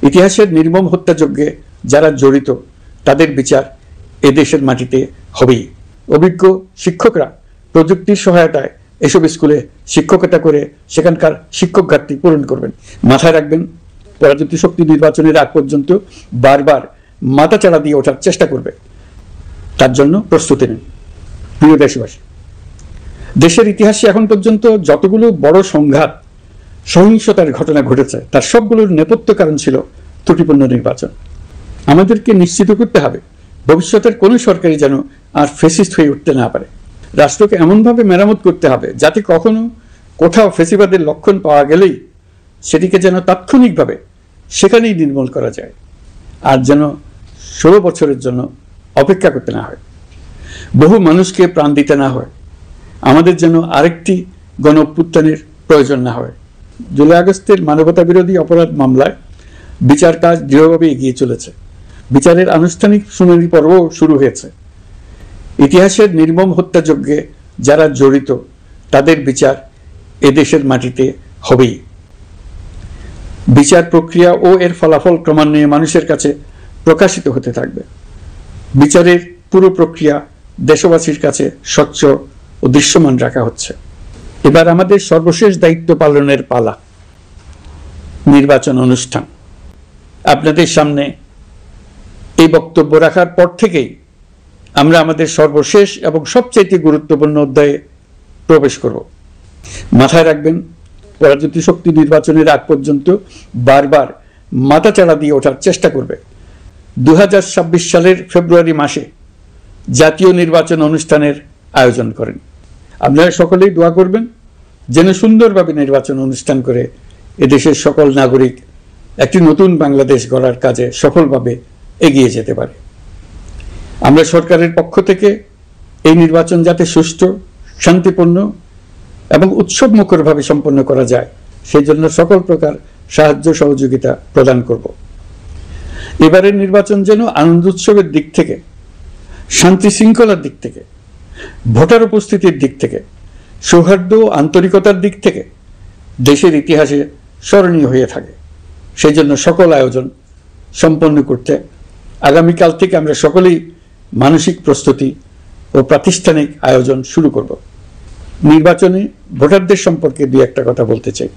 ইতিহাসের নির্মম হত্যাযজ্ঞে যারা জড়িত তাদের বিচার এদেশের মাটিতে হবেই। অভিজ্ঞ শিক্ষকরা প্রযুক্তির সহায়তায় এসব স্কুলে শিক্ষকতা করে সেখানকার শিক্ষক ঘাটতি পূরণ করবেন। মাথায় রাখবেন, পরাজিত শক্তি নির্বাচনের আগ পর্যন্ত বারবার মাথাচাড়া দিয়ে ওঠার চেষ্টা করবে। তার জন্য প্রস্তুতি নিন। প্রিয় দেশবাসী, দেশের ইতিহাসে এখন পর্যন্ত যতগুলো বড় সংঘাত সহিংসতার ঘটনা ঘটেছে তার সবগুলোর নেপথ্য কারণ ছিল ত্রুটিপূর্ণ নির্বাচন। আমাদেরকে নিশ্চিত করতে হবে ভবিষ্যতের কোনো সরকারই যেন আর ফ্যাসিস্ট হয়ে উঠতে না পারে। রাষ্ট্রকে এমনভাবে মেরামত করতে হবে যাতে কখনো কোথাও ফ্যাসিবাদের লক্ষণ পাওয়া গেলেই সেটিকে যেন তাৎক্ষণিকভাবে সেখানেই নির্মূল করা যায়, আর যেন 16 বছরের জন্য অপেক্ষা করতে না হয়, বহু মানুষকে প্রাণ দিতে না হয়, আমাদের যেন আরেকটি গণ অভ্যুত্থানের প্রয়োজন না হয়। জুলাই আগস্টের মানবতা বিরোধী অপরাধ মামলায় বিচার কাজ দৃঢ়ভাবে এগিয়ে চলেছে। বিচারের আনুষ্ঠানিক শুনানি পর্বও শুরু হয়েছে। ইতিহাসের নির্মম হত্যাযজ্ঞে যারা জড়িত তাদের বিচার এদেশের মাটিতে হবেই। বিচার প্রক্রিয়া ও এর ফলাফল ক্রমান্বয়ে মানুষের কাছে প্রকাশিত হতে থাকবে। বিচারের পুরো প্রক্রিয়া দেশবাসীর কাছে স্বচ্ছ ও দৃশ্যমান রাখা হচ্ছে। এবার আমাদের সর্বশেষ দায়িত্ব পালনের পালা, নির্বাচন অনুষ্ঠান। আপনাদের সামনে এই বক্তব্য রাখার পর থেকেই আমরা আমাদের সর্বশেষ এবং সবচাইতে গুরুত্বপূর্ণ অধ্যায়ে প্রবেশ করব। মাথায় রাখবেন, পরাজিত শক্তি নির্বাচনের আগ পর্যন্ত বারবার মাথাচাড়া দিয়ে ওঠার চেষ্টা করবে। 2026 সালের ফেব্রুয়ারি মাসে জাতীয় নির্বাচন অনুষ্ঠানের আয়োজন করেন। আপনারা সকলেই দোয়া করবেন যেন সুন্দরভাবে নির্বাচন অনুষ্ঠান করে এদেশের সকল নাগরিক একটি নতুন বাংলাদেশ গড়ার কাজে সফলভাবে এগিয়ে যেতে পারে। আমরা সরকারের পক্ষ থেকে এই নির্বাচন যাতে সুষ্ঠু, শান্তিপূর্ণ এবং উৎসবমুখরভাবে সম্পন্ন করা যায় সেই জন্য সকল প্রকার সাহায্য সহযোগিতা প্রদান করব। এবারের নির্বাচন যেন আনন্দ উৎসবের দিক থেকে, শান্তি শৃঙ্খলার দিক থেকে, ভোটার উপস্থিতির দিক থেকে, সৌহার্দ্য ও আন্তরিকতার দিক থেকে দেশের ইতিহাসে স্মরণীয় হয়ে থাকে। সেই জন্য সকল আয়োজন সম্পন্ন করতে আগামীকাল থেকে আমরা সকলেই মানসিক প্রস্তুতি ও প্রাতিষ্ঠানিক আয়োজন শুরু করব। নির্বাচনে ভোটারদের সম্পর্কে দুই একটা কথা বলতে চাই।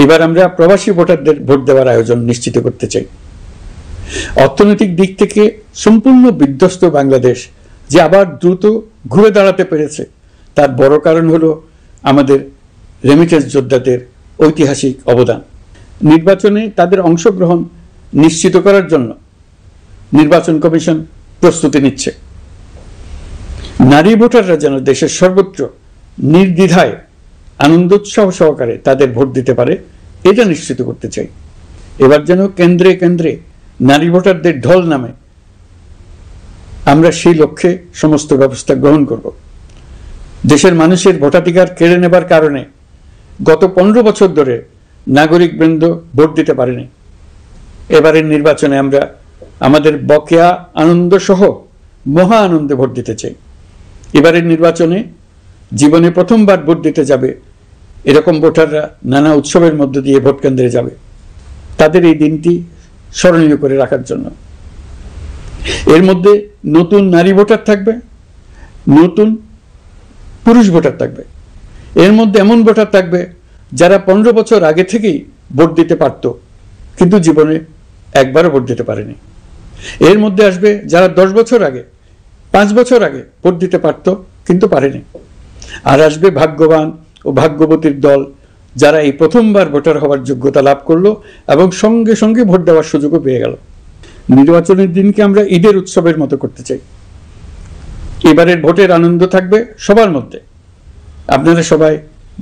এবার আমরা প্রবাসী ভোটারদের ভোট দেওয়ার আয়োজন নিশ্চিত করতে চাই। অর্থনৈতিক দিক থেকে সম্পূর্ণ বিধ্বস্ত বাংলাদেশ যে আবার দ্রুত ঘুরে দাঁড়াতে পেরেছে তার বড় কারণ হলো আমাদের রেমিটেন্স যোদ্ধাদের ঐতিহাসিক অবদান। নির্বাচনে তাদের অংশগ্রহণ নিশ্চিত করার জন্য নির্বাচন কমিশন প্রস্তুতি নিচ্ছে। নারী ভোটাররা যেন দেশের সর্বত্র নির্দ্বিধায় আনন্দোৎসব সহকারে তাদের ভোট দিতে পারে এটা নিশ্চিত করতে চাই। এবার যেন কেন্দ্রে কেন্দ্রে নারী ভোটারদের ঢল নামে, আমরা সেই লক্ষ্যে সমস্ত ব্যবস্থা গ্রহণ করব। দেশের মানুষের ভোটাধিকার কেড়ে নেবার কারণে গত 15 বছর ধরে নাগরিক বৃন্দ ভোট দিতে পারেনি। এবারের নির্বাচনে আমরা আমাদের বকেয়া আনন্দ সহ মহা আনন্দে ভোট দিতে চাই। এবারের নির্বাচনে জীবনে প্রথমবার ভোট দিতে যাবে এরকম ভোটাররা নানা উৎসবের মধ্য দিয়ে ভোট কেন্দ্রে যাবে, তাদের এই দিনটি স্মরণীয় করে রাখার জন্য। এর মধ্যে নতুন নারী ভোটার থাকবে, নতুন পুরুষ ভোটার থাকবে, এর মধ্যে এমন ভোটার থাকবে যারা 15 বছর আগে থেকেই ভোট দিতে পারত কিন্তু জীবনে একবারও ভোট দিতে পারেনি। এর মধ্যে আসবে যারা 10 বছর আগে, 5 বছর আগে ভোট দিতে পারত কিন্তু পারেনি। আর আসবে ভাগ্যবান ও ভাগ্যবতীর দল যারা এই প্রথমবার ভোটার হওয়ার যোগ্যতা লাভ করলো এবং সঙ্গে সঙ্গে ভোট দেওয়ার সুযোগও পেয়ে গেল। নির্বাচনের দিনকে আমরা ঈদের উৎসবের মতো করতে চাই। এবারের ভোটের আনন্দ থাকবে সবার মধ্যে। আপনারা সবাই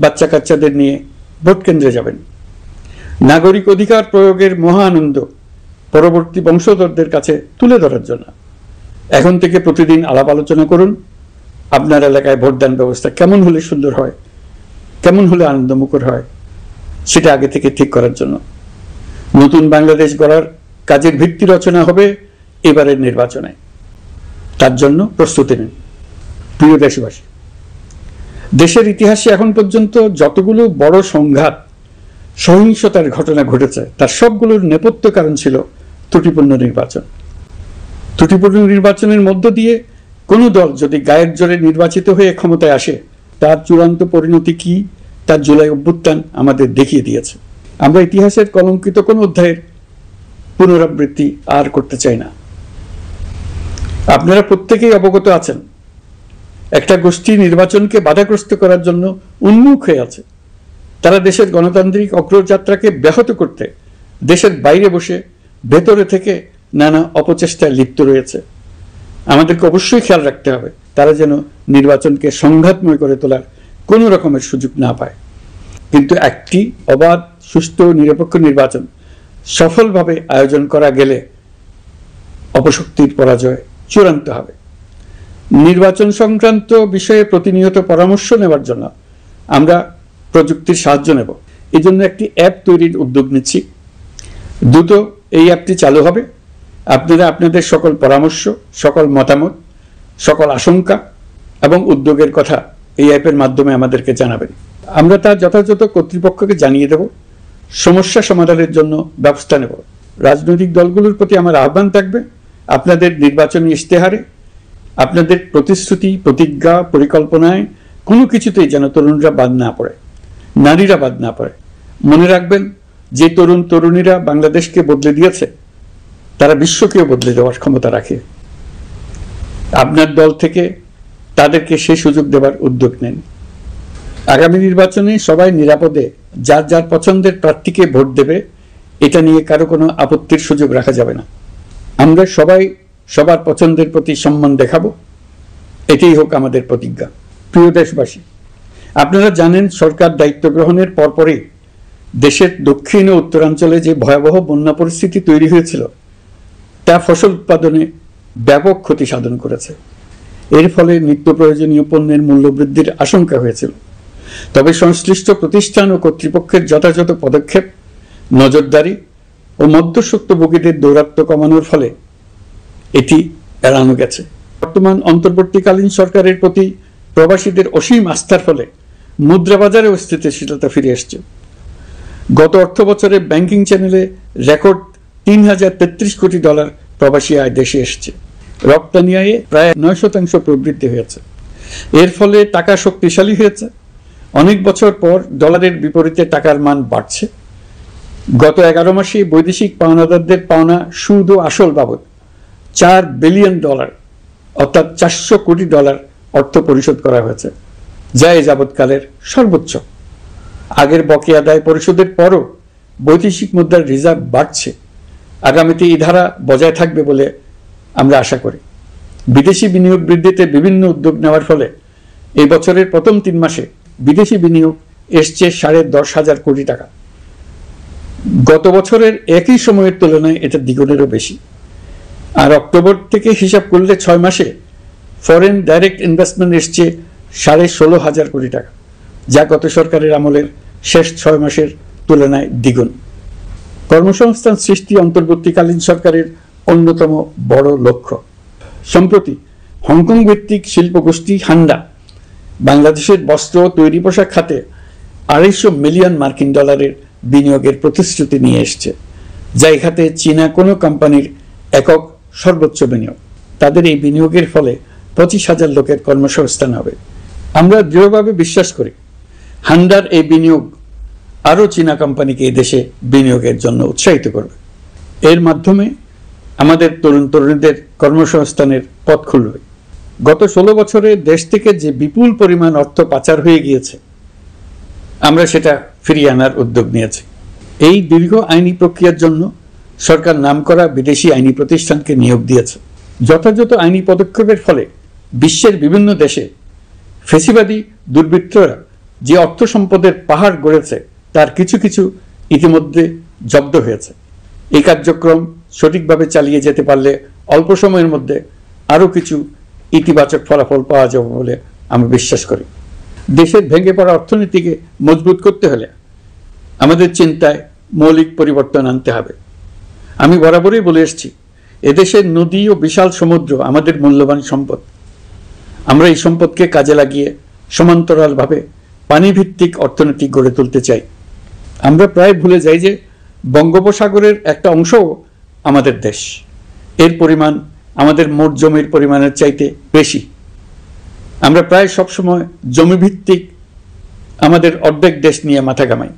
বাচ্চা কাচ্চাদের নিয়ে ভোট কেন্দ্রে যাবেন। নাগরিক অধিকার প্রয়োগের মহা আনন্দ পরবর্তী বংশধরদের কাছে তুলে ধরার জন্য এখন থেকে প্রতিদিন আলাপ আলোচনা করুন। আপনার এলাকায় ভোটদান ব্যবস্থা কেমন হলে সুন্দর হয়, কেমন হলে আনন্দমুখর হয় সেটা আগে থেকে ঠিক করার জন্য নতুন বাংলাদেশ গড়ার কাজের ভিত্তি রচনা হবে এবারের নির্বাচনে। তার জন্য প্রস্তুতি নিন। প্রিয় দেশবাসী, দেশের ইতিহাসে এখন পর্যন্ত যতগুলো বড় সংঘাত সহিংসতার ঘটনা ঘটেছে তার সবগুলোর নেপথ্য কারণ ছিল ত্রুটিপূর্ণ নির্বাচন। ত্রুটিপূর্ণ নির্বাচনের মধ্য দিয়ে কোনো দল যদি গায়ের জোরে নির্বাচিত হয়ে ক্ষমতায় আসে, তার চূড়ান্ত পরিণতি কি তার জুলাই অভ্যুত্থান আমাদের দেখিয়ে দিয়েছে। আমরা ইতিহাসের কলঙ্কিত কোনো অধ্যায়ের পুনরাবৃত্তি আর করতে চাই না। আপনারা প্রত্যেকেই অবগত আছেন, একটা গোষ্ঠী নির্বাচনকে বাধাগ্রস্ত করার জন্য উন্মুখ হয়ে আছে। তারা দেশের গণতান্ত্রিক অগ্রযাত্রাকে ব্যাহত করতে দেশের বাইরে বসে ভেতরে থেকে নানা অপচেষ্টায় লিপ্ত রয়েছে। আমাদেরকে অবশ্যই খেয়াল রাখতে হবে তারা যেন নির্বাচনকে সংঘাতময় করে তোলার কোনো রকমের সুযোগ না পায়। কিন্তু একটি অবাধ, সুষ্ঠু, নিরপেক্ষ নির্বাচন সফলভাবে আয়োজন করা গেলে অপশক্তির পরাজয় চূড়ান্ত হবে। নির্বাচন সংক্রান্ত বিষয়ে প্রতিনিয়ত পরামর্শ নেওয়ার জন্য আমরা প্রযুক্তির সাহায্য নেব। এই জন্য একটি অ্যাপ তৈরির উদ্যোগ নিচ্ছি। দ্রুত এই অ্যাপটি চালু হবে। আপনারা আপনাদের সকল পরামর্শ, সকল মতামত, সকল আশঙ্কা এবং উদ্যোগের কথা এই অ্যাপের মাধ্যমে আমাদেরকে জানাবেন। আমরা তা যথাযথ কর্তৃপক্ষকে জানিয়ে দেব, সমস্যা সমাধানের জন্য ব্যবস্থা নেব। রাজনৈতিক দলগুলোর প্রতি আমার আহ্বান থাকবে, আপনাদের নির্বাচনী ইশতেহারে, আপনাদের প্রতিশ্রুতি, প্রতিজ্ঞা, পরিকল্পনায় কোনো কিছুতেই যেন তরুণরা বাদ না পড়ে, নারীরা বাদ না পড়ে। মনে রাখবেন, যে তরুণ তরুণীরা বাংলাদেশকে বদলে দিয়েছে তারা বিশ্বকেও বদলে দেওয়ার ক্ষমতা রাখে। আপনার দল থেকে তাদেরকে সেই সুযোগ দেওয়ার উদ্যোগ নেন। আগামী নির্বাচনে সবাই নিরাপদে যার যার পছন্দের প্রার্থীকে ভোট দেবে, এটা নিয়ে কারো কোনো আপত্তির সুযোগ রাখা যাবে না। আমরা সবাই সবার পছন্দের প্রতি সম্মান দেখাবো, এটাই হোক আমাদের প্রতিজ্ঞা। প্রিয় দেশবাসী, আপনারা জানেন সরকার দায়িত্ব গ্রহণের পরপরই দেশের দক্ষিণ ও উত্তরাঞ্চলে যে ভয়াবহ বন্যা পরিস্থিতি তৈরি হয়েছিল তা ফসল উৎপাদনে ব্যাপক ক্ষতি সাধন করেছে। এর ফলে নিত্য প্রয়োজনীয় পণ্যের মূল্য বৃদ্ধির আশঙ্কা হয়েছিল। তবে সংশ্লিষ্ট প্রতিষ্ঠান ও কর্তৃপক্ষের যথাযথ পদক্ষেপ, নজরদারি ও মধ্যস্বত্বভোগীদের দৌরাত্ম্য কমানোর ফলে এটি এড়ানো গেছে। বর্তমান অন্তর্বর্তীকালীন সরকারের প্রতি প্রবাসীদের অসীম আস্থার ফলে মুদ্রা বাজারেও স্থিতিশীলতা ফিরে এসছে। গত অর্থ বছরে ব্যাংকিং চ্যানেলে রেকর্ড $3033 কোটি প্রবাসী আয় দেশে এসছে। রপ্তানি আয়ে প্রায় 9% প্রবৃদ্ধি হয়েছে। এর ফলে টাকা শক্তিশালী হয়েছে। অনেক বছর পর ডলারের বিপরীতে টাকার মান বাড়ছে। গত 11 মাসে বৈদেশিক পাওনাদারদের পাওনা সুদ ও আসল বাবদ $4 বিলিয়ন অর্থাৎ $400 কোটি অর্থ পরিশোধ করা হয়েছে, যা এ যাবৎকালের সর্বোচ্চ। আগের বকেয়া আদায় পরিশোধের পরও বৈদেশিক মুদ্রার রিজার্ভ বাড়ছে। আগামীতে এই ধারা বজায় থাকবে বলে আমরা আশা করি। বিদেশি বিনিয়োগ বৃদ্ধিতে বিভিন্ন উদ্যোগ নেওয়ার ফলে এই বছরের প্রথম 3 মাসে বিদেশি বিনিয়োগ এসছে $10,500 কোটি। গত বছরের একই সময়ের তুলনায় এটা দ্বিগুণেরও বেশি। আর অক্টোবর থেকে হিসাব করলে 6 মাসে ফরেন ডাইরেক্ট ইনভেস্টমেন্ট এসছে $16,500 কোটি, যা গত সরকারের আমলের শেষ 6 মাসের তুলনায় দ্বিগুণ। কর্মসংস্থান সৃষ্টি অন্তর্বর্তীকালীন সরকারের অন্যতম বড় লক্ষ্য। সম্প্রতি হংকং ভিত্তিক শিল্পগোষ্ঠী হান্ডা বাংলাদেশের বস্ত্র ও তৈরি পোশাক খাতে $250 মিলিয়ন বিনিয়োগের প্রতিশ্রুতি নিয়ে এসছে, যা এই খাতে চীনা কোনো কোম্পানির একক সর্বোচ্চ বিনিয়োগ। তাদের এই বিনিয়োগের ফলে 25,000 লোকের কর্মসংস্থান হবে। আমরা দৃঢ়ভাবে বিশ্বাস করি হান্ডার এই বিনিয়োগ আরও চীনা কোম্পানিকে এই দেশে বিনিয়োগের জন্য উৎসাহিত করবে। এর মাধ্যমে আমাদের তরুণ তরুণীদের কর্মসংস্থানের পথ খুলবে। গত 16 বছরে দেশ থেকে যে বিপুল পরিমাণ অর্থ পাচার হয়ে গিয়েছে, আমরা সেটা ফিরিয়ে আনার উদ্যোগ নিয়েছি। এই দীর্ঘ আইনি প্রক্রিয়ার জন্য সরকার নামকরা বিদেশি আইনি প্রতিষ্ঠানকে নিয়োগ দিয়েছে। যথাযথ আইনি পদক্ষেপের ফলে বিশ্বের বিভিন্ন দেশে ফেসিবাদী দুর্বৃত্তরা যে অর্থ সম্পদের পাহাড় গড়েছে তার কিছু কিছু ইতিমধ্যে জব্দ হয়েছে। এই কার্যক্রম সঠিকভাবে চালিয়ে যেতে পারলে অল্প সময়ের মধ্যে আরও কিছু ইতিবাচক ফলাফল পাওয়া যাবে বলে আমরা বিশ্বাস করি। দেশের ভেঙে পড়া অর্থনীতিকে মজবুত করতে হলে আমাদের চিন্তায় মৌলিক পরিবর্তন আনতে হবে। আমি বরাবরই বলে এসেছি, এদেশের নদী ও বিশাল সমুদ্র আমাদের মূল্যবান সম্পদ। আমরা এই সম্পদকে কাজে লাগিয়ে সমান্তরালভাবে পানিভিত্তিক অর্থনীতি গড়ে তুলতে চাই। আমরা প্রায় ভুলে যাই যে বঙ্গোপসাগরের একটা অংশও আমাদের দেশ। এর পরিমাণ আমাদের মোট জমির পরিমাণের চাইতে বেশি। আমরা প্রায় সবসময় জমিভিত্তিক আমাদের অর্ধেক দেশ নিয়ে মাথা ঘামাই,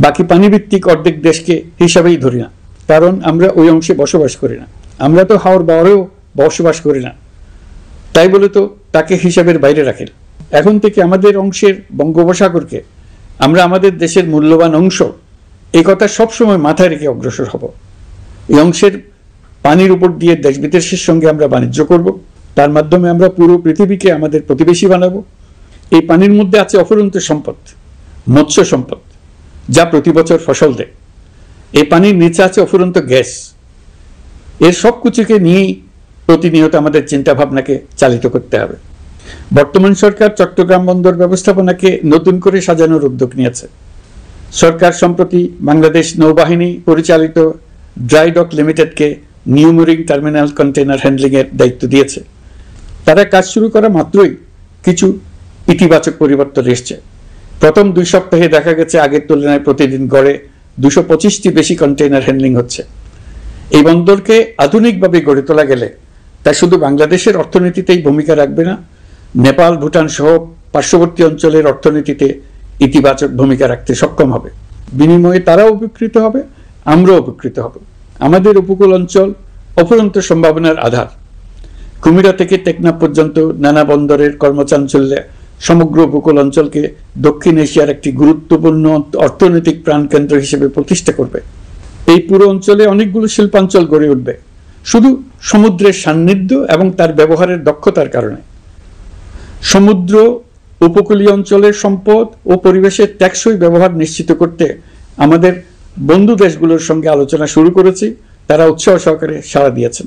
বাকি পানিভিত্তিক অর্ধেক দেশকে হিসাবেই ধরি না, কারণ আমরা ওই অংশে বসবাস করি না। আমরা তো হাওর বাওরেও বসবাস করি না, তাই বলে তো তাকে হিসাবের বাইরে রাখেন। এখন থেকে আমাদের অংশের বঙ্গোপসাগরকে আমরা আমাদের দেশের মূল্যবান অংশ, এই কথা সবসময় মাথায় রেখে অগ্রসর হব। এই অংশের পানির উপর দিয়ে দেশ বিদেশের সঙ্গে আমরা বাণিজ্য করব, তার মাধ্যমে আমরা পুরো পৃথিবীকে আমাদের প্রতিবেশী বানাবো। এই পানির মধ্যে আছে অফুরন্ত সম্পদ, মৎস্য সম্পদ, যা প্রতি বছর ফসল দেয়। এই পানির নিচে আছে অফুরন্ত গ্যাস। এর সব কিছুকে নিয়েই প্রতিনিয়ত আমাদের চিন্তা ভাবনাকে চালিত করতে হবে। বর্তমান সরকার চট্টগ্রাম বন্দর ব্যবস্থাপনাকে নতুন করে সাজানোর উদ্যোগ নিয়েছে। সরকার সম্প্রতি বাংলাদেশ নৌবাহিনী পরিচালিত ড্রাই ডক লিমিটেডকে নিউ মুরিং টার্মিনাল কন্টেইনার হ্যান্ডলিংয়ের দায়িত্ব দিয়েছে। তারা কাজ শুরু করা মাত্রই কিছু ইতিবাচক পরিবর্তন এসছে। প্রথম 2 সপ্তাহে দেখা গেছে আগের তুলনায় প্রতিদিন গড়ে 225টি বেশি কন্টেইনার হ্যান্ডলিং হচ্ছে। এই বন্দরকে আধুনিকভাবে গড়ে তোলা গেলে তা শুধু বাংলাদেশের অর্থনীতিতেই ভূমিকা রাখবে না, নেপাল, ভুটান সহ পার্শ্ববর্তী অঞ্চলের অর্থনীতিতে ইতিবাচক ভূমিকা রাখতে সক্ষম হবে। বিনিময়ে তারাও উপকৃত হবে, আমরাও উপকৃত হব। আমাদের উপকূল অঞ্চল অফুরন্ত সম্ভাবনার আধার। কুমিরা থেকে টেকনাফ পর্যন্ত নানা বন্দরের কর্মচাঞ্চল্যে সমগ্র উপকূল অঞ্চলকে দক্ষিণ এশিয়ার একটি গুরুত্বপূর্ণ অর্থনৈতিক প্রাণকেন্দ্র হিসেবে প্রতিষ্ঠা করবে। এই পুরো অঞ্চলে অনেকগুলো শিল্পাঞ্চল গড়ে উঠবে শুধু সমুদ্রের সান্নিধ্য এবং তার ব্যবহারের দক্ষতার কারণে। সমুদ্র উপকূলীয় অঞ্চলের সম্পদ ও পরিবেশের টেকসই ব্যবহার নিশ্চিত করতে আমাদের বন্ধু দেশগুলোর সঙ্গে আলোচনা শুরু করেছি। তারা উৎসাহ সহকারে সাড়া দিয়েছেন।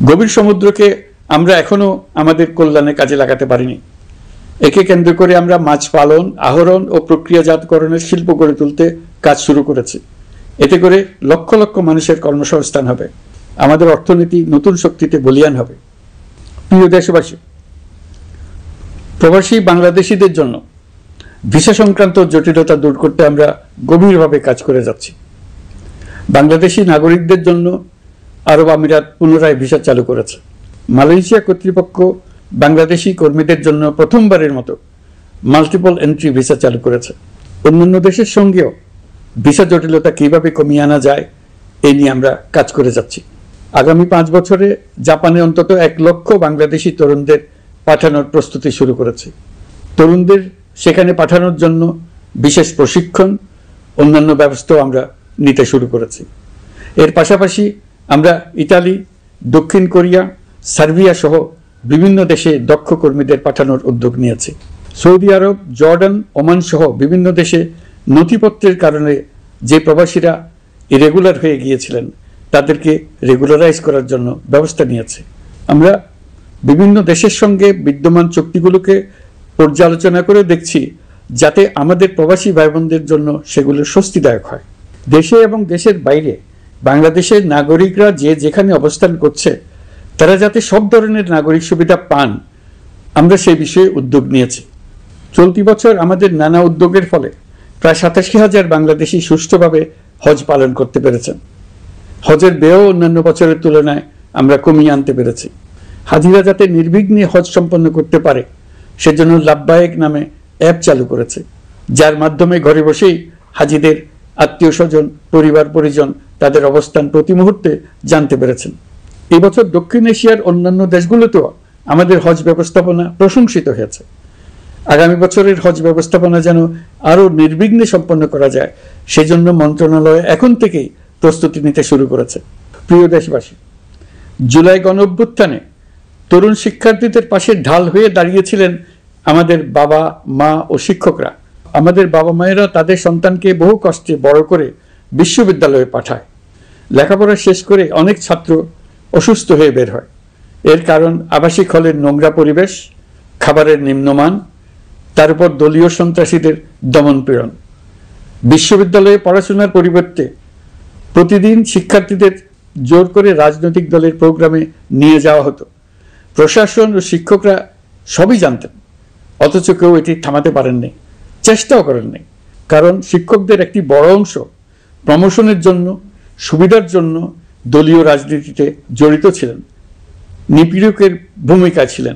গভীর সমুদ্রকে আমরা এখনো আমাদের কল্যাণে কাজে লাগাতে পারিনি। একে কেন্দ্র করে আমরা মাছ পালন, আহরণ ও প্রক্রিয়াজাতকরণের শিল্প গড়ে তুলতে কাজ শুরু করেছি। এতে করে লক্ষ লক্ষ মানুষের কর্মসংস্থান হবে, আমাদের অর্থনীতি নতুন শক্তিতে বলীয়ান হবে। প্রিয় দেশবাসী, প্রবাসী বাংলাদেশিদের জন্য ভিসা সংক্রান্ত জটিলতা দূর করতে আমরা গভীরভাবে কাজ করে যাচ্ছি। বাংলাদেশি নাগরিকদের জন্য আরব আমিরাত পুনরায় ভিসা চালু করেছে। মালয়েশিয়া কর্তৃপক্ষ বাংলাদেশি কর্মীদের জন্য প্রথমবারের মতো মাল্টিপল এন্ট্রি ভিসা চালু করেছে। অন্যান্য দেশের সঙ্গেও ভিসা জটিলতা কিভাবে কমিয়ে আনা যায় এই নিয়ে আমরা কাজ করে যাচ্ছি। আগামী 5 বছরে জাপানে অন্তত 1 লক্ষ বাংলাদেশি তরুণদের পাঠানোর প্রস্তুতি শুরু করেছে। তরুণদের সেখানে পাঠানোর জন্য বিশেষ প্রশিক্ষণ, অন্যান্য ব্যবস্থাও আমরা নিতে শুরু করেছি। এর পাশাপাশি আমরা ইতালি, দক্ষিণ কোরিয়া, সার্বিয়া সহ বিভিন্ন দেশে দক্ষ কর্মীদের পাঠানোর উদ্যোগ নিয়েছি। সৌদি আরব, জর্ডান, ওমান সহ বিভিন্ন দেশে নথিপত্রের কারণে যে প্রবাসীরা ইরেগুলার হয়ে গিয়েছিলেন তাদেরকে রেগুলারাইজ করার জন্য ব্যবস্থা নিয়েছে। আমরা বিভিন্ন দেশের সঙ্গে বিদ্যমান চুক্তিগুলোকে পর্যালোচনা করে দেখছি যাতে আমাদের প্রবাসী ভাই বোনদের জন্য সেগুলো স্বস্তিদায়ক হয়। দেশে এবং দেশের বাইরে বাংলাদেশের নাগরিকরা যে যেখানে অবস্থান করছে তারা যাতে সব ধরনের নাগরিক সুবিধা পান, আমরা সেই বিষয়ে উদ্যোগ নিয়েছি। চলতি বছর আমাদের নানা উদ্যোগের ফলে প্রায় 87,000 বাংলাদেশি সুষ্ঠুভাবে হজ পালন করতে পেরেছেন। হজের ব্যয়ও অন্যান্য বছরের তুলনায় আমরা কমিয়ে আনতে পেরেছি। হাজিরা যাতে নির্বিঘ্নে হজ সম্পন্ন করতে পারে সেজন্য লাব্বায়েক নামে অ্যাপ চালু করেছে, যার মাধ্যমে ঘরে বসেই হাজিদের আত্মীয় স্বজন, পরিবার পরিজন তাদের অবস্থান প্রতি মুহূর্তে জানতে পেরেছেন। এই বছর দক্ষিণ এশিয়ার অন্যান্য দেশগুলোতেও আমাদের হজ ব্যবস্থাপনা প্রশংসিত হয়েছে। আগামী বছরের হজ ব্যবস্থাপনা যেন আরও নির্বিঘ্নে সম্পন্ন করা যায় সেজন্য মন্ত্রণালয় এখন থেকেই প্রস্তুতি নিতে শুরু করেছে। প্রিয় দেশবাসী, জুলাই গণঅভ্যুত্থানে তরুণ শিক্ষার্থীদের পাশে ঢাল হয়ে দাঁড়িয়েছিলেন আমাদের বাবা মা ও শিক্ষকরা। আমাদের বাবা মায়েরা তাদের সন্তানকে বহু কষ্টে বড় করে বিশ্ববিদ্যালয়ে পাঠায়। লেখাপড়া শেষ করে অনেক ছাত্র অসুস্থ হয়ে বের হয়। এর কারণ আবাসিক হলের নোংরা পরিবেশ, খাবারের নিম্নমান, তার উপর দলীয় সন্ত্রাসীদের দমনপীড়ন। বিশ্ববিদ্যালয়ে পড়াশোনার পরিবর্তে প্রতিদিন শিক্ষার্থীদের জোর করে রাজনৈতিক দলের প্রোগ্রামে নিয়ে যাওয়া হতো। প্রশাসন ও শিক্ষকরা সবই জানতেন, অথচ কেউ এটি থামাতে পারেননি, চেষ্টাও করেননি। কারণ শিক্ষকদের একটি বড় অংশ প্রমোশনের জন্য, সুবিধার জন্য দলীয় রাজনীতিতে জড়িত ছিলেন, নিপীড়কের ভূমিকায় ছিলেন।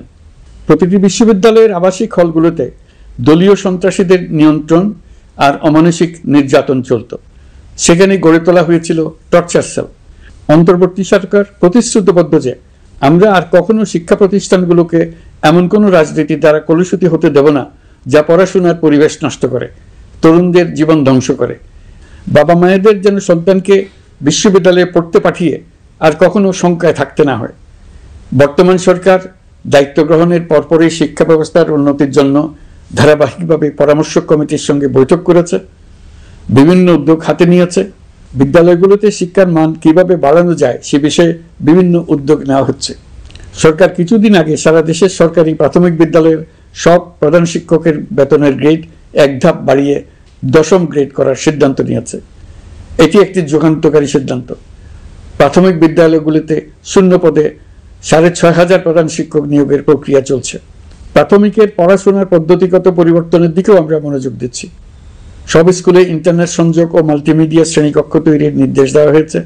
প্রতিটি বিশ্ববিদ্যালয়ের আবাসিক হলগুলোতে দলীয় সন্ত্রাসীদের নিয়ন্ত্রণ আর অমানসিক নির্যাতন চলত। সেখানে গড়ে তোলা হয়েছিল টর্চার সেল। অন্তর্বর্তী সরকার প্রতিশ্রুতিবদ্ধ যে আমরা আর কখনো শিক্ষা প্রতিষ্ঠানগুলোকে এমন কোনো রাজনীতি দ্বারা কলুষিত হতে দেব না যা পড়াশোনার পরিবেশ নষ্ট করে, তরুণদের জীবন ধ্বংস করে। বাবা মায়েদের যেন সন্তানকে বিশ্ববিদ্যালয়ে পড়তে পাঠিয়ে আর কখনো শঙ্কায় থাকতে না হয়। বর্তমান সরকার দায়িত্ব গ্রহণের পরপরই শিক্ষা ব্যবস্থার উন্নতির জন্য ধারাবাহিকভাবে পরামর্শ কমিটির সঙ্গে বৈঠক করেছে, বিভিন্ন উদ্যোগ হাতে নিয়েছে। বিদ্যালয়গুলোতে শিক্ষার মান কিভাবে বাড়ানো যায় সে বিষয়ে বিভিন্ন উদ্যোগ নেওয়া হচ্ছে। সরকার কিছুদিন আগে সারা দেশের সরকারি প্রাথমিক বিদ্যালয়ের সব প্রধান শিক্ষকের বেতনের গ্রেড এক ধাপ বাড়িয়ে 10ম গ্রেড করার সিদ্ধান্ত নিয়েছে। এটি একটি যুগান্তকারী সিদ্ধান্ত। প্রাথমিক বিদ্যালয়গুলিতে শূন্য পদে 6,500 প্রধান শিক্ষক নিয়োগের প্রক্রিয়া চলছে। প্রাথমিকের পড়াশোনার পদ্ধতিগত পরিবর্তনের দিকেও আমরা মনোযোগ দিচ্ছি। সব স্কুলে ইন্টারনেট সংযোগ ও মাল্টিমিডিয়া শ্রেণীকক্ষ তৈরির নির্দেশ দেওয়া হয়েছে।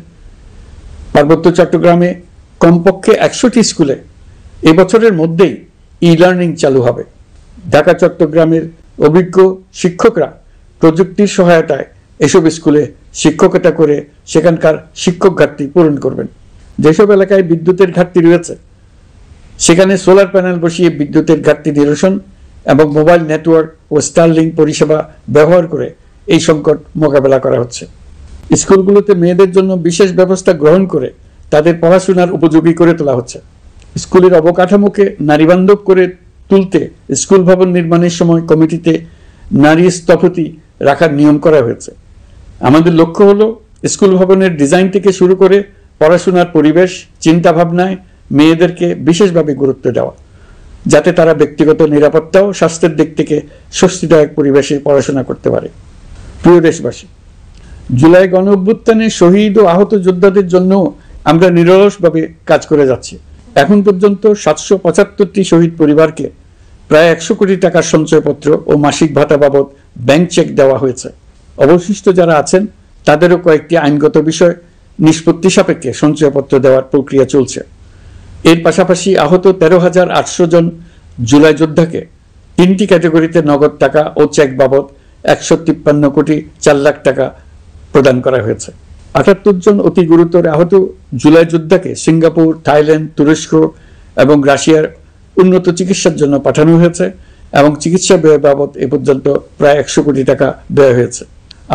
পার্বত্য চট্টগ্রামে কমপক্ষে 100টি স্কুলে এবছরের মধ্যেই ই-লার্নিং চালু হবে। ঢাকা চট্টগ্রামের অভিজ্ঞ শিক্ষকরা প্রযুক্তির সহায়তায় এসব স্কুলে শিক্ষকতা করে সেখানকার শিক্ষক ঘাটতি পূরণ করবেন। যেসব এলাকায় বিদ্যুতের ঘাটতি রয়েছে সেখানে সোলার প্যানেল বসিয়ে বিদ্যুতের ঘাটতি নিরসন এবং মোবাইল নেটওয়ার্ক ও স্টারলিং পরিষেবা ব্যবহার করে এই সংকট মোকাবেলা করা হচ্ছে। স্কুলগুলোতে মেয়েদের জন্য বিশেষ ব্যবস্থা গ্রহণ করে তাদের পড়াশোনার উপযোগী করে তোলা হচ্ছে। স্কুলের অবকাঠামোকে নারীবান্ধব করে তুলতে স্কুল ভবন নির্মাণের সময় কমিটিতে নারী স্থপতি রাখার নিয়ম করা হয়েছে। আমাদের লক্ষ্য হলো স্কুল ভবনের ডিজাইন থেকে শুরু করে পড়াশোনার পরিবেশ চিন্তাভাবনায় মেয়েদেরকে বিশেষভাবে গুরুত্ব দেওয়া, যাতে তারা ব্যক্তিগত নিরাপত্তা ও স্বাস্থ্যের দিক থেকে স্বস্তিদায়ক পরিবেশে পড়াশোনা করতে পারে। প্রিয় দেশবাসী, জুলাই গণ অভ্যুত্থানে শহীদ ও আহত যোদ্ধাদের জন্য আমরা নিরলসভাবে কাজ করে যাচ্ছি। এখন পর্যন্ত 775টি শহীদ পরিবারকে প্রায় 100 কোটি টাকার সঞ্চয়পত্র ও মাসিক ভাতা বাবদ ব্যাংক চেক দেওয়া হয়েছে। অবশিষ্ট যারা আছেন তাদেরও কয়েকটি আইনগত বিষয় নিষ্পত্তি সাপেক্ষে সঞ্চয়পত্র দেওয়ার প্রক্রিয়া চলছে। এর পাশাপাশি আহত 13,800 জন জুলাই যোদ্ধাকে 3টি ক্যাটাগরিতে নগদ টাকা ও চেক বাবদ 153 কোটি 4 লাখ টাকা প্রদান করা হয়েছে। 78 জন অতি গুরুতর আহত জুলাই যোদ্ধাকে সিঙ্গাপুর, থাইল্যান্ড, তুরস্ক এবং রাশিয়ার উন্নত চিকিৎসার জন্য পাঠানো হয়েছে এবং চিকিৎসা ব্যয় বাবদ এ পর্যন্ত প্রায় 100 কোটি টাকা ব্যয় হয়েছে।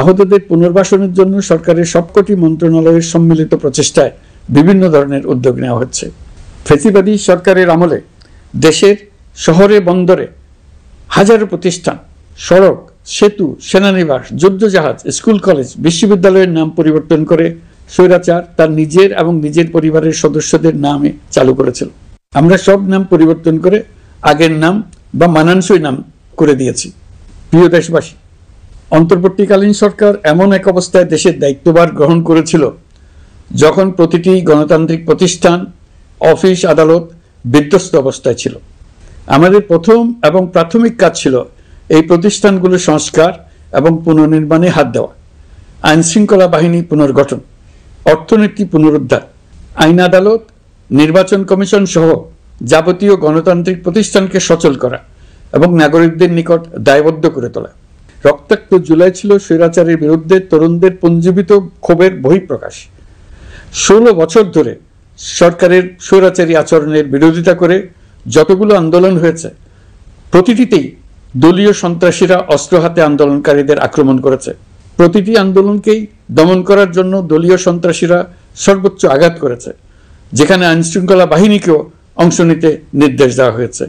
আহতদের পুনর্বাসনের জন্য সরকারের সবকটি মন্ত্রণালয়ের সম্মিলিত প্রচেষ্টায় বিভিন্ন ধরনের উদ্যোগ নেওয়া হচ্ছে। ফ্যাসিবাদী সরকারের আমলে দেশের শহরে বন্দরে হাজারো প্রতিষ্ঠান, সড়ক, সেতু, সেনানিবাস, যুদ্ধজাহাজ, স্কুল, কলেজ, বিশ্ববিদ্যালয়ের নাম পরিবর্তন করে স্বৈরাচার তার নিজের এবং নিজের পরিবারের সদস্যদের নামে চালু করেছিল। আমরা সব নাম পরিবর্তন করে আগের নাম বা মানানসই নাম করে দিয়েছি। প্রিয় দেশবাসী, অন্তর্বর্তীকালীন সরকার এমন এক অবস্থায় দেশের দায়িত্বভার গ্রহণ করেছিল যখন প্রতিটি গণতান্ত্রিক প্রতিষ্ঠান, অফিস, আদালত বিধ্বস্ত অবস্থায় ছিল। আমাদের প্রথম এবং প্রাথমিক কাজ ছিল এই প্রতিষ্ঠানগুলো সংস্কার এবং পুনর্নির্মাণে হাত দেওয়া, আইন শৃঙ্খলা বাহিনী পুনর্গঠন, অর্থনীতি পুনরুদ্ধার, আইন আদালত, নির্বাচন কমিশন সহ যাবতীয় গণতান্ত্রিক প্রতিষ্ঠানকে সচল করা এবং নাগরিকদের নিকট দায়বদ্ধ করে তোলা। রক্তাক্ত জুলাই ছিল স্বৈরাচারের বিরুদ্ধে তরুণদের পুঞ্জীবিত ক্ষোভের বহিঃপ্রকাশ। 16 বছর ধরে সরকারের স্বৈরাচারী আচরণের বিরোধিতা করে যতগুলো আন্দোলন হয়েছে প্রতিটিতেই দলীয় সন্ত্রাসীরা অস্ত্র হাতে আন্দোলনকারীদের আক্রমণ করেছে। প্রতিটি আন্দোলনকেই দমন করার জন্য দলীয় সন্ত্রাসীরা সর্বোচ্চ আঘাত করেছে, যেখানে আইনশৃঙ্খলা বাহিনীকেও অংশ নিতে নির্দেশ দেওয়া হয়েছে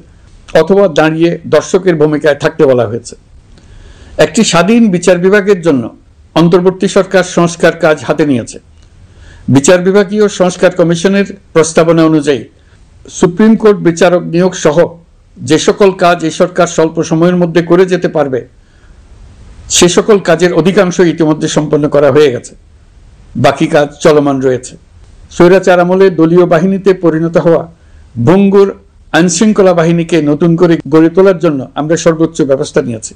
অথবা দাঁড়িয়ে দর্শকের ভূমিকায় থাকতে বলা হয়েছে। একটি স্বাধীন বিচার বিভাগের জন্য অন্তর্বর্তী সরকার সংস্কার কাজ হাতে নিয়েছে। বিচার বিভাগীয় সংস্কার কমিশনের প্রস্তাবনা অনুযায়ী সুপ্রিম কোর্ট বিচারক নিয়োগ সহ যে সকল কাজ এই সরকার স্বল্প সময়ের মধ্যে করে যেতে পারবে সে সকল কাজের অধিকাংশ ইতিমধ্যে সম্পন্ন করা হয়ে গেছে, বাকি কাজ চলমান রয়েছে। স্বৈরাচার আমলে দলীয় বাহিনীতে পরিণত হওয়া ভঙ্গুর আইনশৃঙ্খলা বাহিনীকে নতুন করে গড়ে তোলার জন্য আমরা সর্বোচ্চ ব্যবস্থা নিয়েছি।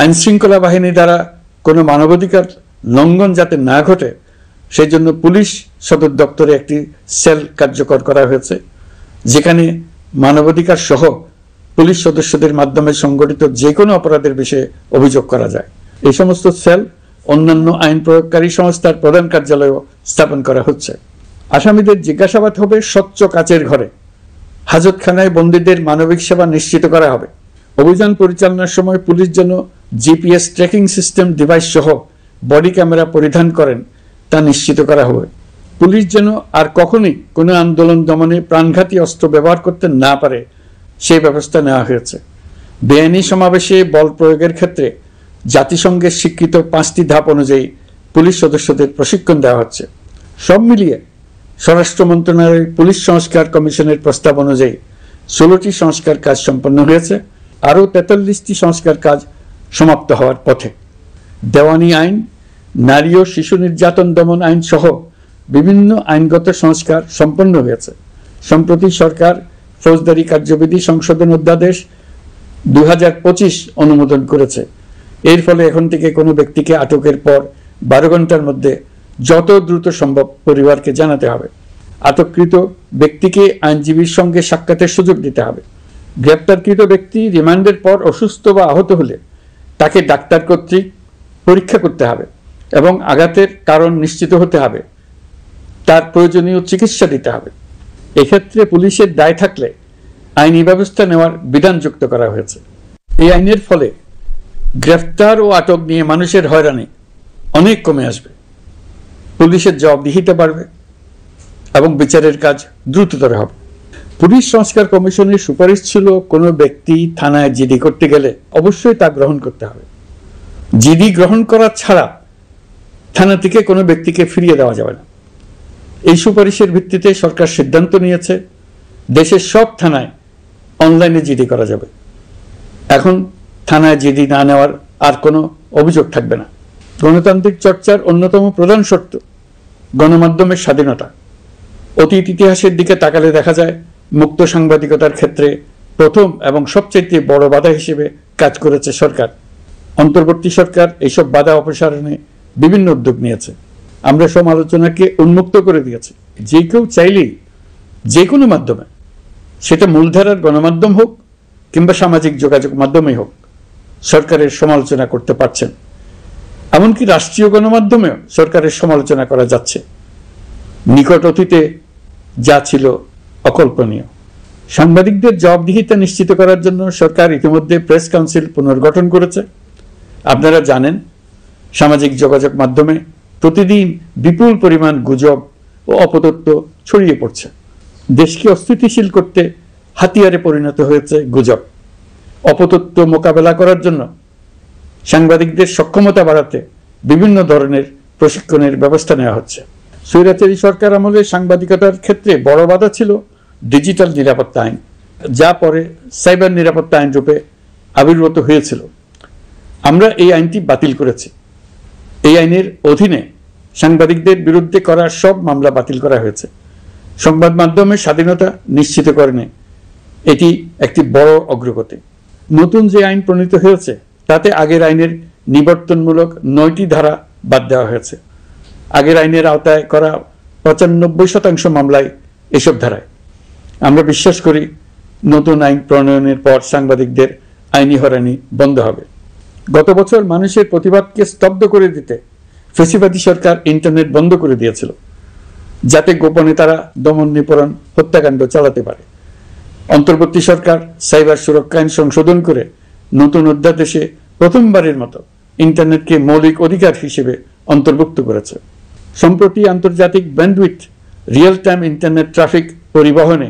আইনশৃঙ্খলা বাহিনী দ্বারা কোনো মানবাধিকার লঙ্ঘন যাতে না ঘটে সেই জন্য পুলিশ সদর দপ্তরে একটি সেল কার্যকর করা হয়েছে, যেখানে মানবাধিকার সহ পুলিশ সদস্যদের মাধ্যমে সংগঠিত যে কোনো অপরাধের বিষয়ে অভিযোগ করা যায়। এই সমস্ত সেল অন্যান্য আইন প্রয়োগকারী সংস্থার প্রধান কার্যালয়ও স্থাপন করা হচ্ছে। আসামিদের জিজ্ঞাসাবাদ হবে স্বচ্ছ কাচের ঘরে। হাজতখানায় বন্দীদের মানবিক সেবা নিশ্চিত করা হবে। অভিযান পরিচালনার সময় পুলিশ যেন জিপিএস ট্র্যাকিং সিস্টেম ডিভাইস সহ বডি ক্যামেরা পরিধান করেন তা নিশ্চিত করা হবে। পুলিশ যেন আর কখনোই কোনো আন্দোলন দমনে প্রাণঘাতী অস্ত্র ব্যবহার করতে না পারে সেই ব্যবস্থা নেওয়া হয়েছে। বেআইনি সমাবেশে বল প্রয়োগের ক্ষেত্রে জাতিসংঘের স্বীকৃত 5টি ধাপ অনুযায়ী পুলিশ সদস্যদের প্রশিক্ষণ দেওয়া হচ্ছে। সব মিলিয়ে স্বরাষ্ট্র মন্ত্রণালয়ের পুলিশ সংস্কার কমিশনের প্রস্তাব অনুযায়ী 16টি সংস্কার কাজ সম্পন্ন হয়েছে। আরও 43টি সংস্কার কাজ সমাপ্ত হওয়ার পথে। দেওয়ানি আইন, নারী ও শিশু নির্যাতন দমন আইন সহ বিভিন্ন আইনগত সংস্কার সম্পন্ন হয়েছে। সম্প্রতি সরকার ফৌজদারি কার্যবিধি সংশোধন অধ্যাদেশ 2025 অনুমোদন করেছে। এর ফলে এখন থেকে কোনো ব্যক্তিকে আটকের পর 12 ঘন্টার মধ্যে যত দ্রুত সম্ভব পরিবারকে জানাতে হবে। আটককৃত ব্যক্তিকে আইনজীবীর সঙ্গে সাক্ষাতের সুযোগ দিতে হবে। গ্রেপ্তারকৃত ব্যক্তি রিমান্ডের পর অসুস্থ বা আহত হলে তাকে ডাক্তার কর্তৃক পরীক্ষা করতে হবে এবং আঘাতের কারণ নিশ্চিত হতে হবে। তার প্রয়োজনীয় চিকিৎসা দিতে হবে। এক্ষেত্রে পুলিশের দায় থাকলে আইনি ব্যবস্থা নেওয়ার বিধান যুক্ত করা হয়েছে। এই আইনের ফলে গ্রেফতার ও আটক নিয়ে মানুষের হয়রানি অনেক কমে আসবে। পুলিশের জবাবদিহিতা বাড়বে এবং বিচারের কাজ দ্রুততর হবে। পুলিশ সংস্কার কমিশনের সুপারিশ ছিল কোনো ব্যক্তি থানায় জিডি করতে গেলে অবশ্যই তা গ্রহণ করতে হবে। জিডি গ্রহণ করা ছাড়া থানা থেকে কোনো ব্যক্তিকে ফিরিয়ে দেওয়া যাবে না। এই সুপারিশের ভিত্তিতে সরকার সিদ্ধান্ত নিয়েছে দেশের সব থানায় অনলাইনে জিডি করা যাবে। এখন থানায় জিডি না নেওয়ার আর কোনো অভিযোগ থাকবে না। গণতান্ত্রিক চর্চার অন্যতম প্রধান শর্ত গণমাধ্যমের স্বাধীনতা। অতীত ইতিহাসের দিকে তাকালে দেখা যায় মুক্ত সাংবাদিকতার ক্ষেত্রে প্রথম এবং সবচেয়ে বড় বাধা হিসেবে কাজ করেছে সরকার। অন্তর্বর্তী সরকার এইসব বাধা অপসারণে বিভিন্ন উদ্যোগ নিয়েছে। আমরা সমালোচনাকে উন্মুক্ত করে দিয়েছি। যে কেউ চাইলেই যে কোনো মাধ্যমে, সেটা মূলধারার গণমাধ্যম হোক কিংবা সামাজিক যোগাযোগ মাধ্যমেই হোক, সরকারের সমালোচনা করতে পারছেন। এমনকি রাষ্ট্রীয় গণমাধ্যমেও সরকারের সমালোচনা করা যাচ্ছে। নিকট অতীতে যা ছিল অকল্পনীয়। সাংবাদিকদের জবাবদিহিতা নিশ্চিত করার জন্য সরকার ইতিমধ্যে প্রেস কাউন্সিল পুনর্গঠন করেছে। আপনারা জানেন, সামাজিক যোগাযোগ মাধ্যমে প্রতিদিন বিপুল পরিমাণ গুজব ও অপতথ্য ছড়িয়ে পড়ছে। দেশকে অস্থিতিশীল করতে হাতিয়ারে পরিণত হয়েছে গুজব। অপতথ্য মোকাবেলা করার জন্য সাংবাদিকদের সক্ষমতা বাড়াতে বিভিন্ন ধরনের প্রশিক্ষণের ব্যবস্থা নেওয়া হচ্ছে। স্বৈরাচারী সরকার আমলে সাংবাদিকতার ক্ষেত্রে বড় বাধা ছিল ডিজিটাল নিরাপত্তা আইন, যা পরে সাইবার নিরাপত্তা আইন রূপে আবির্ভূত হয়েছিল। আমরা এই আইনটি বাতিল করেছি। এই আইনের অধীনে সাংবাদিকদের বিরুদ্ধে করা সব মামলা বাতিল করা হয়েছে। সংবাদ মাধ্যমের স্বাধীনতা নিশ্চিতকরণে এটি একটি বড় অগ্রগতি। নতুন যে আইন প্রণীত হয়েছে তাতে আগের আইনের নিবর্তনমূলক 9টি ধারা বাদ দেওয়া হয়েছে। আগের আইনের আওতায় করা 95% মামলায় এসব ধারায়। আমরা বিশ্বাস করি নতুন আইন প্রণয়নের পর সাংবাদিকদের আইনি হয়রানি বন্ধ হবে। গত বছর মানুষের প্রতিবাদকে স্তব্ধ করে দিতে ফ্যাসিবাদী সরকার ইন্টারনেট বন্ধ করে দিয়েছিল, যাতে গোপনে তারা দমন নিপীড়ন হত্যাকাণ্ড চালাতে পারে। অন্তর্বর্তী সরকার সাইবার সুরক্ষা আইন সংশোধন করে নতুন অধ্যাদেশে প্রথমবারের মতো ইন্টারনেটকে মৌলিক অধিকার হিসেবে অন্তর্ভুক্ত করেছে। সম্প্রতি আন্তর্জাতিক bandwidth real time internet traffic পরিবহনে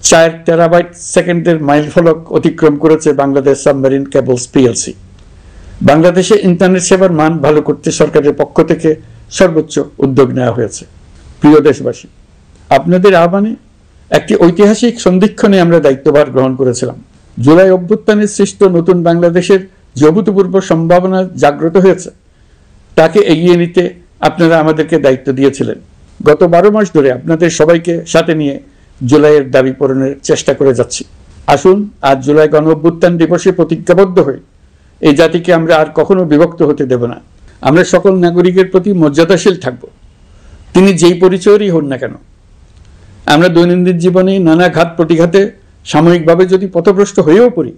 4 টেরাবাইট সেকেন্ডের মাইলফলক অতিক্রম করেছে বাংলাদেশ সাবমেরিন কেবলস পিএলসি। বাংলাদেশে ইন্টারনেট সেবার মান ভালো করতে সরকারের পক্ষ থেকে সর্বোচ্চ উদ্যোগ নেওয়া হয়েছে। প্রিয় দেশবাসী, আপনাদের আহ্বানে একটি ঐতিহাসিক সন্ধিক্ষণে আমরা দায়িত্বভার গ্রহণ করেছিলাম। জুলাই অভ্যুত্থানের সৃষ্ট নতুন বাংলাদেশের যে অভূতপূর্ব সম্ভাবনা জাগ্রত হয়েছে, তাকে এগিয়ে নিতে আপনারা আমাদেরকে দায়িত্ব দিয়েছিলেন। গত 12 মাস ধরে আপনাদের সবাইকে সাথে নিয়ে জুলাইয়ের দাবি পূরণের চেষ্টা করে যাচ্ছি। আসুন আজ জুলাই গণ অভ্যুত্থান দিবসে প্রতিজ্ঞাবদ্ধ হয়ে এই জাতিকে আমরা আর কখনো বিভক্ত হতে দেব না। আমরা সকল নাগরিকের প্রতি মর্যাদাশীল থাকব, তিনি যেই পরিচয়েরই হন না কেন। আমরা দৈনন্দিন জীবনে নানা ঘাত প্রতিঘাতে সাময়িকভাবে যদি পথভ্রষ্ট হয়েও পড়ি,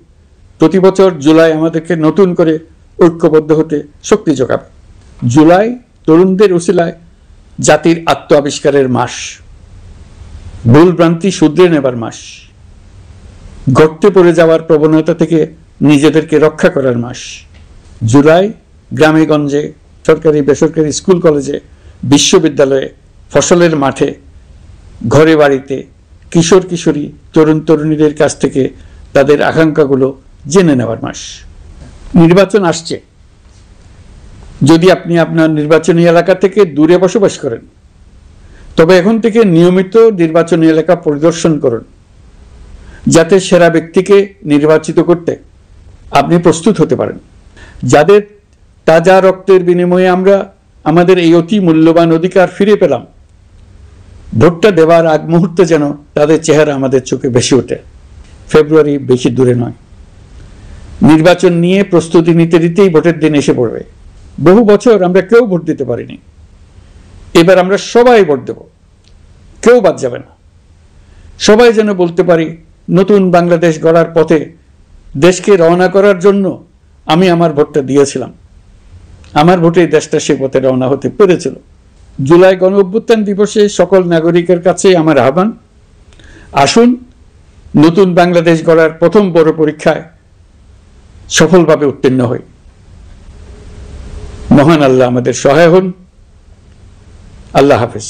প্রতি বছর জুলাই আমাদেরকে নতুন করে ঐক্যবদ্ধ হতে শক্তি যোগাবে। জুলাই তরুণদের উসিলায় জাতির আত্ম আবিষ্কারের মাস, ভুল ভ্রান্তি শুধরে নেবার মাস, গর্তে পড়ে যাওয়ার প্রবণতা থেকে নিজেদেরকে রক্ষা করার মাস। জুলাই গ্রামে গঞ্জে, সরকারি বেসরকারি স্কুল কলেজে, বিশ্ববিদ্যালয়ে, ফসলের মাঠে, ঘরে বাড়িতে কিশোর কিশোরী তরুণ তরুণীদের কাছ থেকে তাদের আকাঙ্ক্ষাগুলো জেনে নেওয়ার মাস। নির্বাচন আসছে, যদি আপনি আপনার নির্বাচনী এলাকা থেকে দূরে বসবাস করেন, তবে এখন থেকে নিয়মিত নির্বাচনী এলাকা পরিদর্শন করুন, যাতে সেরা ব্যক্তিকে নির্বাচিত করতে আপনি প্রস্তুত হতে পারেন। যাদের তাজা রক্তের বিনিময়ে আমরা আমাদের এই অতি মূল্যবান অধিকার ফিরে পেলাম, ভোটটা দেওয়ার আগ মুহূর্তে যেন তাদের চেহারা আমাদের চোখে ভেসে ওঠে। ফেব্রুয়ারি বেশি দূরে নয়। নির্বাচন নিয়ে প্রস্তুতি নিতে নিতেই ভোটের দিন এসে পড়বে। বহু বছর আমরা কেউ ভোট দিতে পারিনি, এবার আমরা সবাই ভোট দেব, কেউ বাদ যাবে না। সবাই যেন বলতে পারি, নতুন বাংলাদেশ গড়ার পথে দেশকে রওনা করার জন্য আমি আমার ভোটটা দিয়েছিলাম, আমার ভোটেই দেশটা সে পথে রওনা হতে পেরেছিল। জুলাই গণ অভ্যুত্থান দিবসে সকল নাগরিকের কাছে আমার আহ্বান, আসুন নতুন বাংলাদেশ গড়ার প্রথম বড় পরীক্ষায় সফলভাবে উত্তীর্ণ হই। মহান আল্লাহ আমাদের সহায় হন। আল্লাহ হাফেজ।